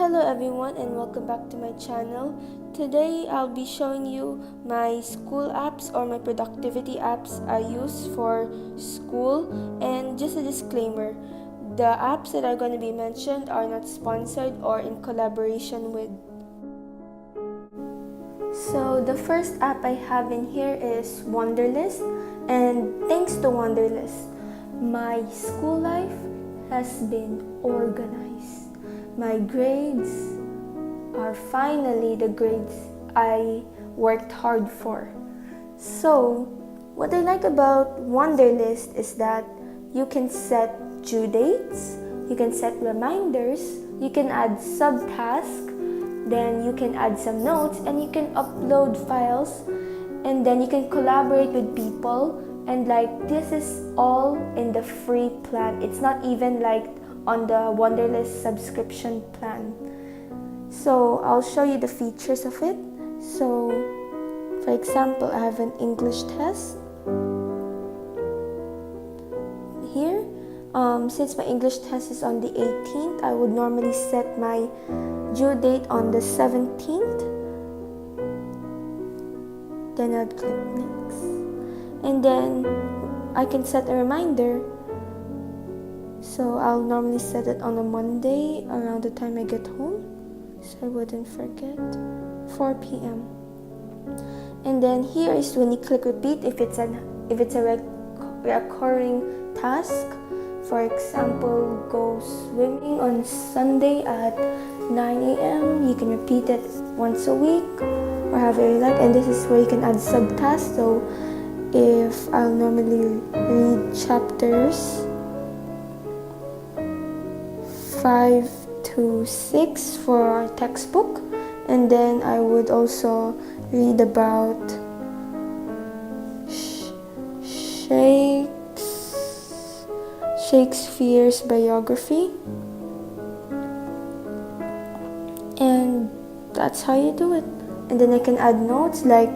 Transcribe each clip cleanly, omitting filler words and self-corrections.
Hello everyone and welcome back to my channel. Today I'll be showing you my school apps or my productivity apps I use for school. And just a disclaimer, the apps that are going to be mentioned are not sponsored or in collaboration with. So the first app I have in here is Wunderlist, and thanks to Wunderlist, my school life has been organized. My grades are finally the grades I worked hard for. So, what I like about Wunderlist is that you can set due dates, you can set reminders, you can add subtasks, then you can add some notes, and you can upload files, and then you can collaborate with people. And this is all in the free plan. It's not even on the Wunderlist subscription plan. So I'll show you the features of it. So for example, I have an English test here. Since my English test is on the 18th, I would normally set my due date on the 17th. Then I'd click next. And then I can set a reminder. So I'll normally set it on a Monday around the time I get home, so I wouldn't forget, 4 p.m. And then here is when you click repeat if it's a recurring task. For example, go swimming on Sunday at 9 a.m. You can repeat it once a week or however you like. And this is where you can add subtasks. So if I'll normally read chapters 5 to 6 for our textbook, and then I would also read about Shakespeare's biography, and that's how you do it. And then I can add notes like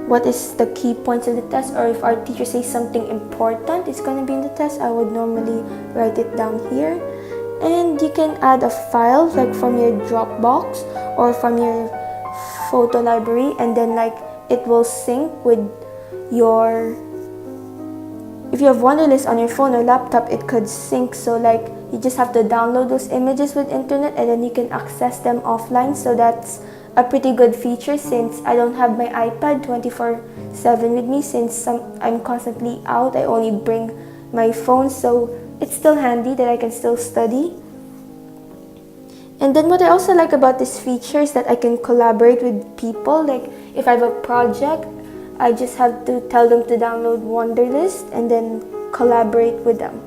what is the key points of the test, or if our teacher says something important it's going to be in the test, I would normally write it down here. And you can add a file like from your Dropbox or from your photo library, and then it will sync with your, if you have Wunderlist on your phone or laptop, it could sync. So you just have to download those images with internet and then you can access them offline. So that's a pretty good feature since I don't have my iPad 24/7 with me, since I'm constantly out. I only bring my phone, so it's still handy that I can still study. And then what I also like about this feature is that I can collaborate with people. Like if I have a project, I just have to tell them to download Wunderlist and then collaborate with them.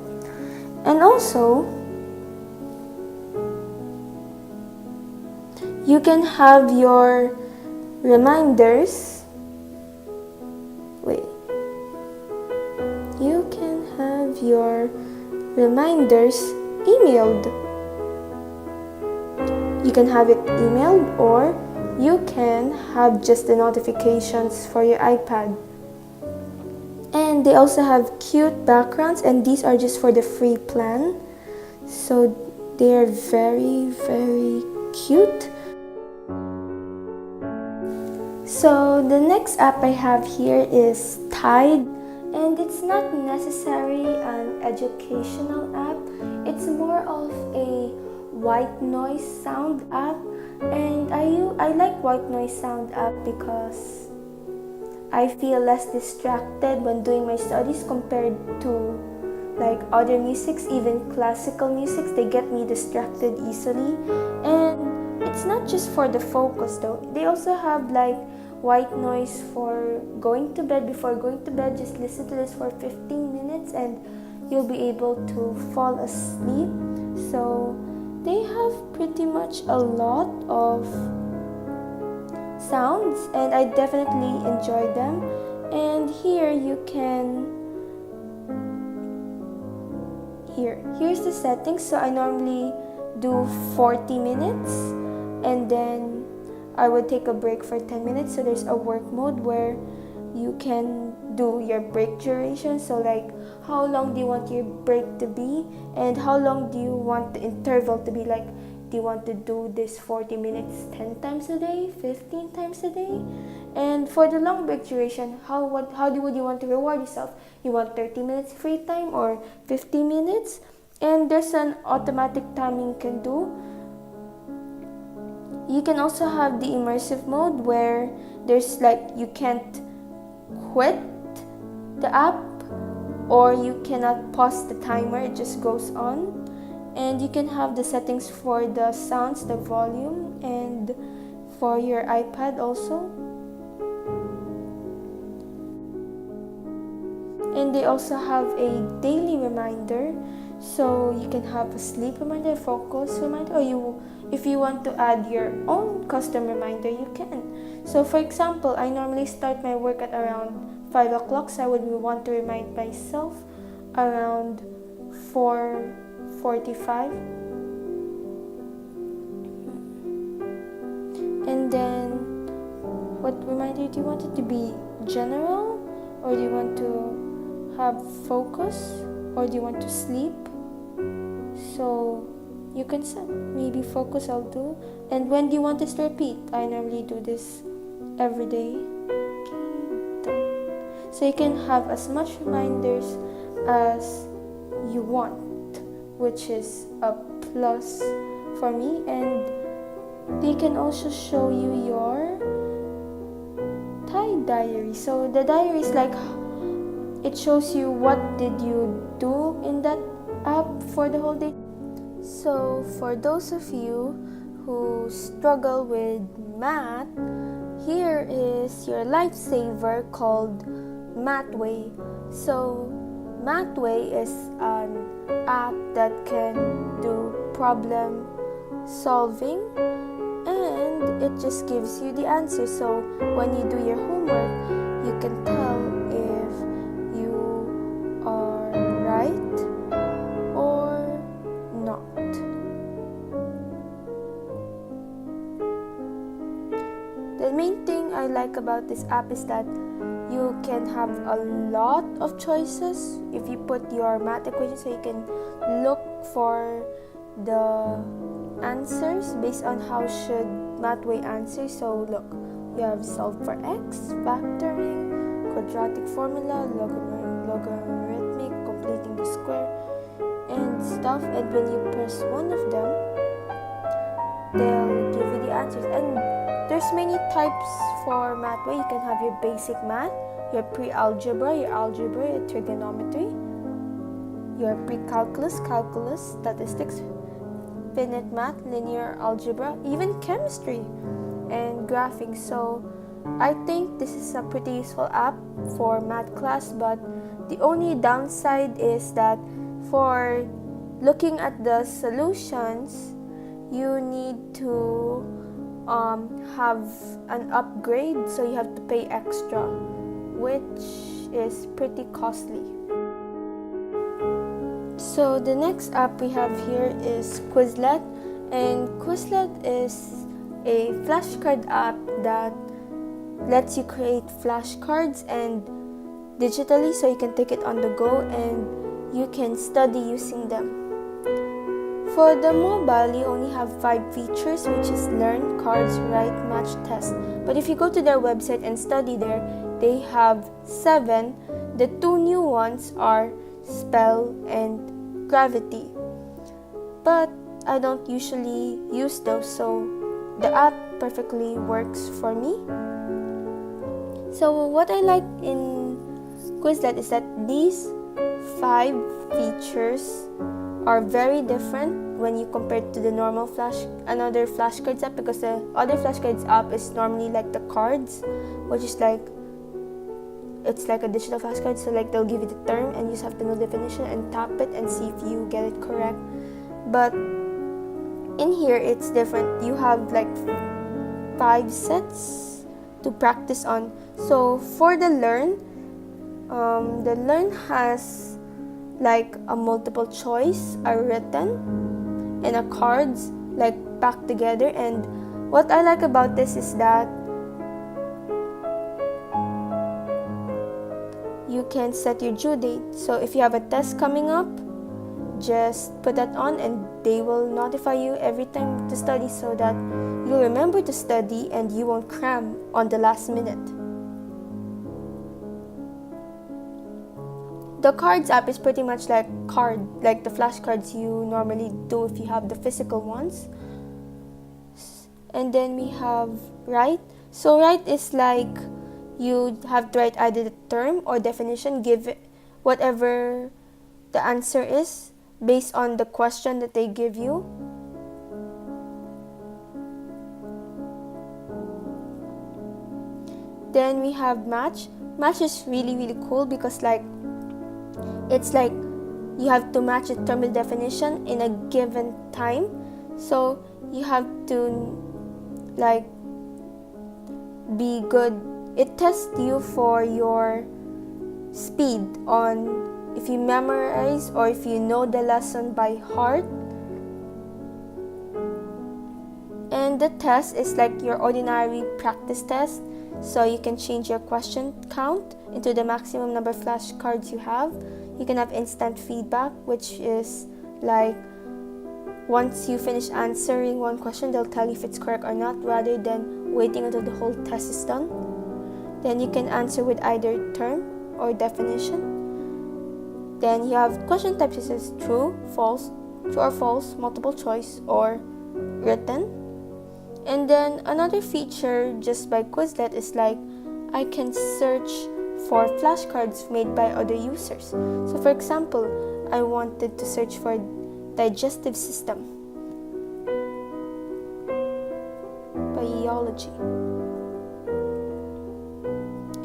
And also, you can have your reminders. You can have your reminders emailed. You can have it emailed, or you can have just the notifications for your iPad. And they also have cute backgrounds, and these are just for the free plan. So they are very, very cute. So the next app I have here is Tide. And it's not necessarily an educational app, it's more of a white noise sound app. And I like white noise sound app because I feel less distracted when doing my studies compared to other musics. Even classical musics, they get me distracted easily. And it's not just for the focus though, they also have white noise for going to bed. Before going to bed, just listen to this for 15 minutes and you'll be able to fall asleep. So they have pretty much a lot of sounds and I definitely enjoy them. And here you can, here's the settings. So I normally do 40 minutes and then I would take a break for 10 minutes. So there's a work mode where you can do your break duration. So how long do you want your break to be, and how long do you want the interval to be? do you want to do this 40 minutes 10 times a day, 15 times a day? And for the long break duration, how would you want to reward yourself? You want 30 minutes free time or 50 minutes? And there's an automatic timing you can do. You can also have the immersive mode where there's like you can't quit the app, or you cannot pause the timer, it just goes on. And you can have the settings for the sounds, the volume, and for your iPad also. And they also have a daily reminder, so you can have a sleep reminder, focus reminder, or if you want to add your own custom reminder, you can. So for example, I normally start my work at around 5 o'clock, so I would want to remind myself around 4:45. And then, what reminder do you want it to be? General? Or do you want to have focus? Or do you want to sleep? So, you can set. Maybe focus I'll do. And when do you want this to repeat? I normally do this every day. So you can have as much reminders as you want, which is a plus for me. And they can also show you your diary. So the diary is like, it shows you what did you do in that app for the whole day. So for those of you who struggle with math, here is your lifesaver called Mathway. So Mathway is an app that can do problem solving, and it just gives you the answer. So when you do your homework, you can tell if you are right or not. The main thing I like about this app is that you can have a lot of choices if you put your math equation, so you can look for the answers based on how should Mathway answer. So look, you have solve for x, factoring, quadratic formula, logarithmic, completing the square, and stuff. And when you press one of them, they'll give you the answers. And there's many types for Mathway. You can have your basic math, your pre-algebra, your algebra, your trigonometry, your pre-calculus, calculus, statistics, finite math, linear algebra, even chemistry and graphing. So I think this is a pretty useful app for math class, but the only downside is that for looking at the solutions, you need to have an upgrade, so you have to pay extra, which is pretty costly. So the next app we have here is Quizlet, and Quizlet is a flashcard app that lets you create flashcards and digitally, so you can take it on the go and you can study using them. For the mobile, you only have 5 features, which is learn, cards, write, match, test. But if you go to their website and study there, they have 7. The 2 new ones are spell and gravity. But I don't usually use those, so the app perfectly works for me. So what I like in Quizlet is that these 5 features are very different when you compare it to the normal another flashcards app, because the other flashcards app is normally like the cards, which is like, it's like a digital flashcard, so like they'll give you the term and you just have to know the definition and tap it and see if you get it correct. But in here it's different. You have like 5 sets to practice on. So for the learn has like a multiple choice, a written, and a cards like packed together. And what I like about this is that you can set your due date. So if you have a test coming up, just put that on and they will notify you every time to study so that you'll remember to study and you won't cram on the last minute. The cards app is pretty much like the flashcards you normally do if you have the physical ones. And then we have write. So write is like you have to write either the term or definition, give it whatever the answer is based on the question that they give you. Then we have match. Match is really cool because it's like you have to match a term with definition in a given time. So you have to be good. It tests you for your speed on if you memorize or if you know the lesson by heart. And the test is like your ordinary practice test. So you can change your question count into the maximum number of flashcards you have. You can have instant feedback, which is like once you finish answering one question, they'll tell you if it's correct or not, rather than waiting until the whole test is done. Then you can answer with either term or definition. Then you have question types such as true or false, multiple choice, or written. And then another feature just by Quizlet is like I can search for flashcards made by other users. So for example, I wanted to search for digestive system, biology,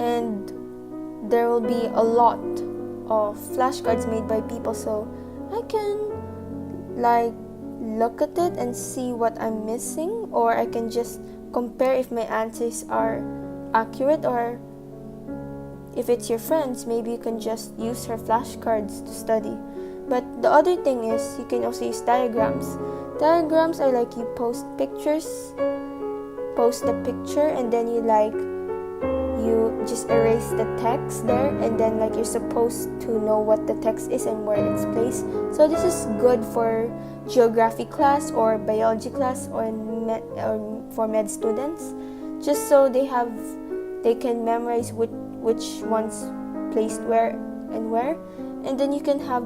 and there will be a lot of flashcards made by people, so I can look at it and see what I'm missing, or I can just compare if my answers are accurate, or if it's your friends, maybe you can just use her flashcards to study. But the other thing is you can also use diagrams. Diagrams are like you post the picture, and then you just erase the text there, and then you're supposed to know what the text is and where it's placed. So this is good for geography class or biology class or for med students, just so they can memorize which one's placed where and where. And then you can have,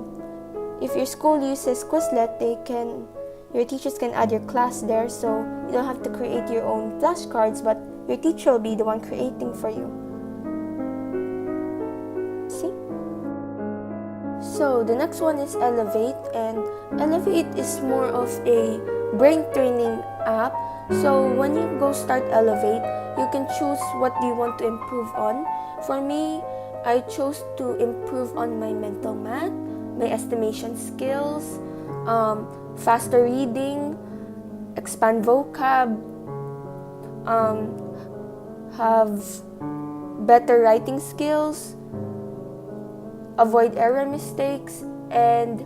if your school uses Quizlet, your teachers can add your class there, so you don't have to create your own flashcards, but your teacher will be the one creating for you. See? So the next one is Elevate, and Elevate is more of a brain training app. So when you go start Elevate, you can choose what you want to improve on. For me, I chose to improve on my mental math, my estimation skills, faster reading, expand vocab, have better writing skills, avoid error mistakes, and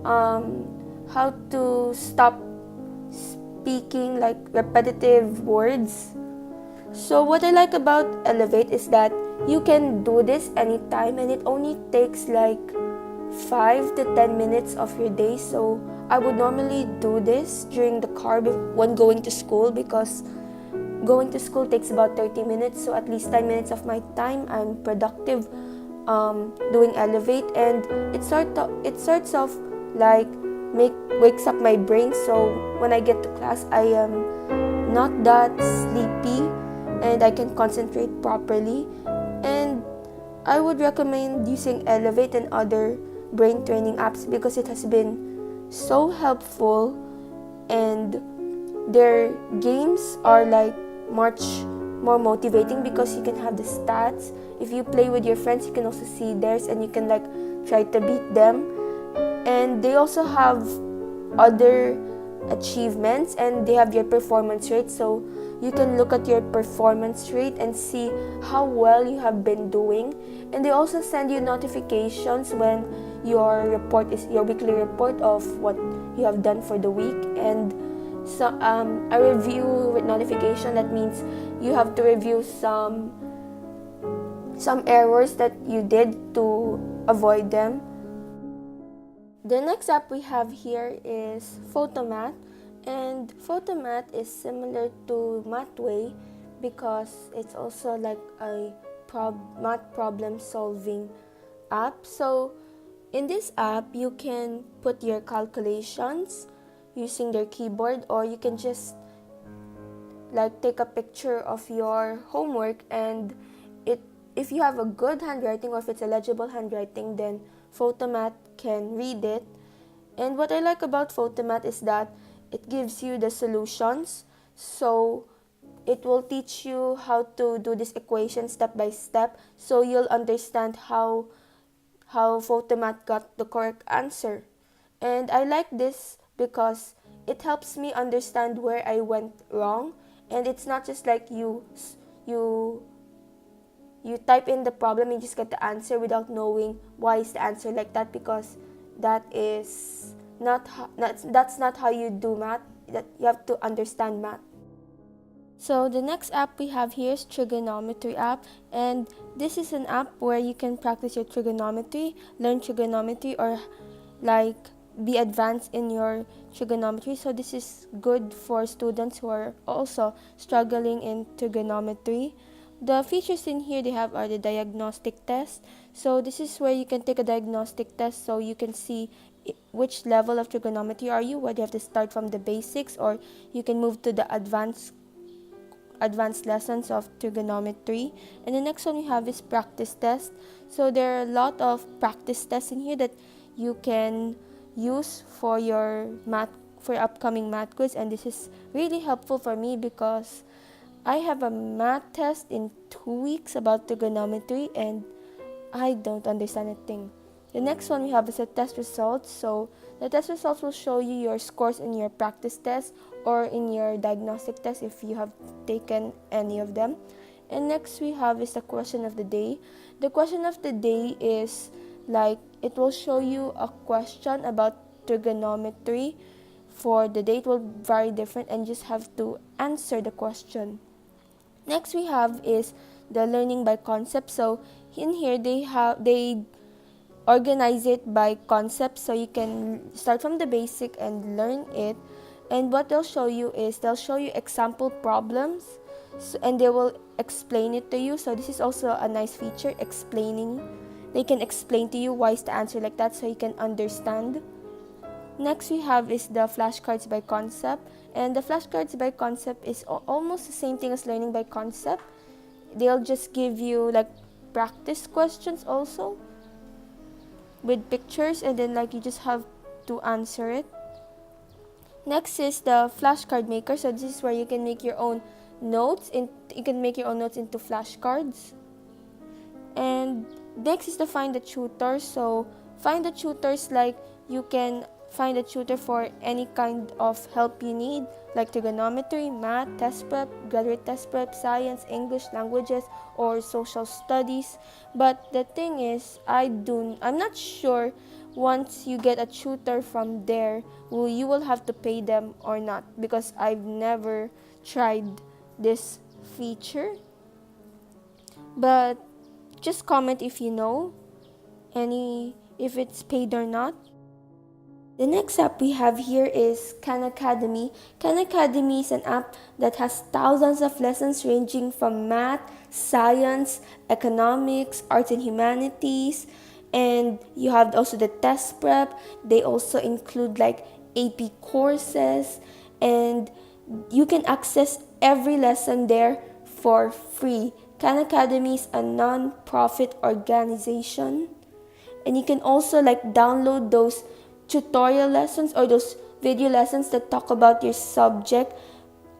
how to stop speaking repetitive words. So what I like about Elevate is that you can do this anytime, and it only takes 5 to 10 minutes of your day. So I would normally do this during the car when going to school, because going to school takes about 30 minutes, so at least 10 minutes of my time I'm productive doing Elevate. And it starts off wakes up my brain, so when I get to class I am not that sleepy and I can concentrate properly. And I would recommend using Elevate and other brain training apps because it has been so helpful, and their games are much more motivating because you can have the stats. If you play with your friends, you can also see theirs and you can try to beat them. And they also have other achievements, and they have your performance rate, so you can look at your performance rate and see how well you have been doing. And they also send you notifications when your weekly report of what you have done for the week. And so a review with notification, that means you have to review some errors that you did to avoid them. The next app we have here is Photomath, and Photomath is similar to Mathway because it's also like a math problem solving app. So in this app, you can put your calculations using their keyboard, or you can just like take a picture of your homework, and if you have a good handwriting or if it's a legible handwriting, then Photomath can read it. And what I like about Photomath is that it gives you the solutions, so it will teach you how to do this equation step by step, so you'll understand how Photomath got the correct answer. And I like this because it helps me understand where I went wrong, and it's not just like you type in the problem and you just get the answer without knowing why is the answer like that, because that's not how you do math. That you have to understand math. So the next app we have here is Trigonometry app, and this is an app where you can practice your trigonometry, learn trigonometry, or like be advanced in your trigonometry. So this is good for students who are also struggling in trigonometry. The features in here they have are the diagnostic test. So this is where you can take a diagnostic test, so you can see which level of trigonometry are you, whether you have to start from the basics or you can move to the advanced lessons of trigonometry. And the next one we have is practice test. So there are a lot of practice tests in here that you can use for your upcoming math quiz, and this is really helpful for me because I have a math test in 2 weeks about trigonometry and I don't understand a thing. The next one we have is a test results. So the test results will show you your scores in your practice test or in your diagnostic test if you have taken any of them. And next we have is the question of the day. The question of the day is like it will show you a question about trigonometry for the day. It will vary different and you just have to answer the question. Next we have is the learning by concept. So in here they organize it by concept, so you can start from the basic and learn it. And what they'll show you is they'll show you example problems, and they will explain it to you. So this is also a nice feature, explaining. They can explain to you why is the answer like that, so you can understand. Next we have is the flashcards by concept, and the flashcards by concept is almost the same thing as learning by concept. They'll just give you like practice questions also with pictures, and then like you just have to answer it. Next is the flashcard maker. So this is where you can make your own notes, you can make your own notes into flashcards. And next is the find the tutor. So find the tutors, like you can find a tutor for any kind of help you need, like trigonometry, math, test prep, graduate test prep, science, English, languages, or social studies. But the thing is, I'm not sure once you get a tutor from there, you will have to pay them or not, because I've never tried this feature. But just comment if you know if it's paid or not. The next app we have here is Khan Academy. Khan Academy is an app that has thousands of lessons ranging from math, science, economics, arts and humanities, and you have also the test prep. They also include like AP courses, and you can access every lesson there for free. Khan Academy is a non-profit organization, and you can also like download those tutorial lessons or those video lessons that talk about your subject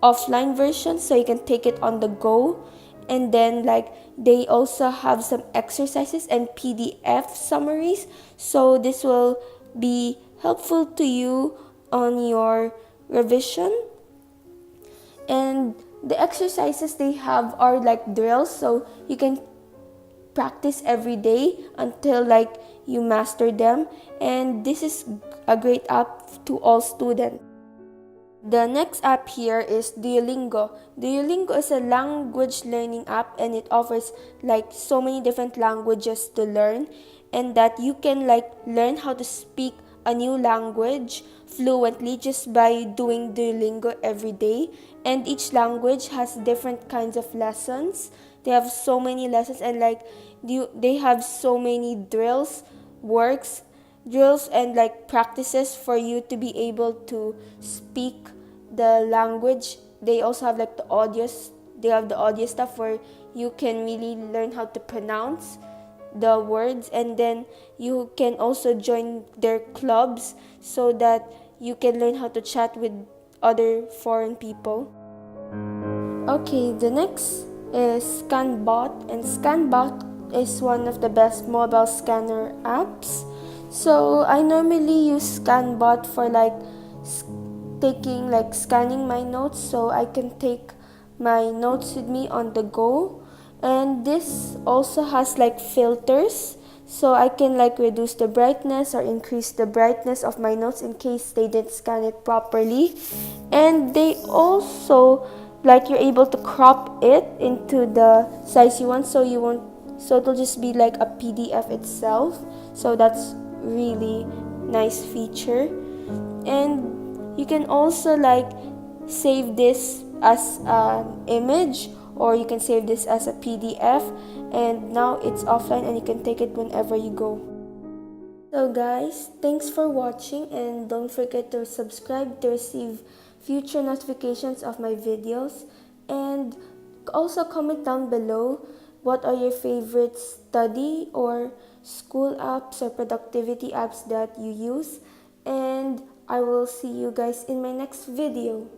offline version, so you can take it on the go. And then like they also have some exercises and PDF summaries, so this will be helpful to you on your revision. And the exercises they have are like drills, so you can practice every day until like you master them, and this is a great app to all students. The next app here is Duolingo. Duolingo is a language learning app, and it offers like so many different languages to learn, and that you can like learn how to speak a new language fluently just by doing Duolingo every day. And each language has different kinds of lessons. They have so many lessons, and like they have so many drills and like practices for you to be able to speak the language. They also have like the audios. They have the audio stuff where you can really learn how to pronounce the words, and then you can also join their clubs so that you can learn how to chat with other foreign people. Okay, the next is Scanbot, and Scanbot is one of the best mobile scanner apps. So I normally use Scanbot for like scanning my notes, so I can take my notes with me on the go. And this also has like filters, so I can like reduce the brightness or increase the brightness of my notes in case they didn't scan it properly. And they also like you're able to crop it into the size you want, so it'll just be like a PDF itself. So that's really nice feature. And you can also like save this as an image, or you can save this as a PDF, and now it's offline and you can take it whenever you go. So guys, thanks for watching, and don't forget to subscribe to receive future notifications of my videos, and also comment down below what are your favorite study or school apps or productivity apps that you use, and I will see you guys in my next video.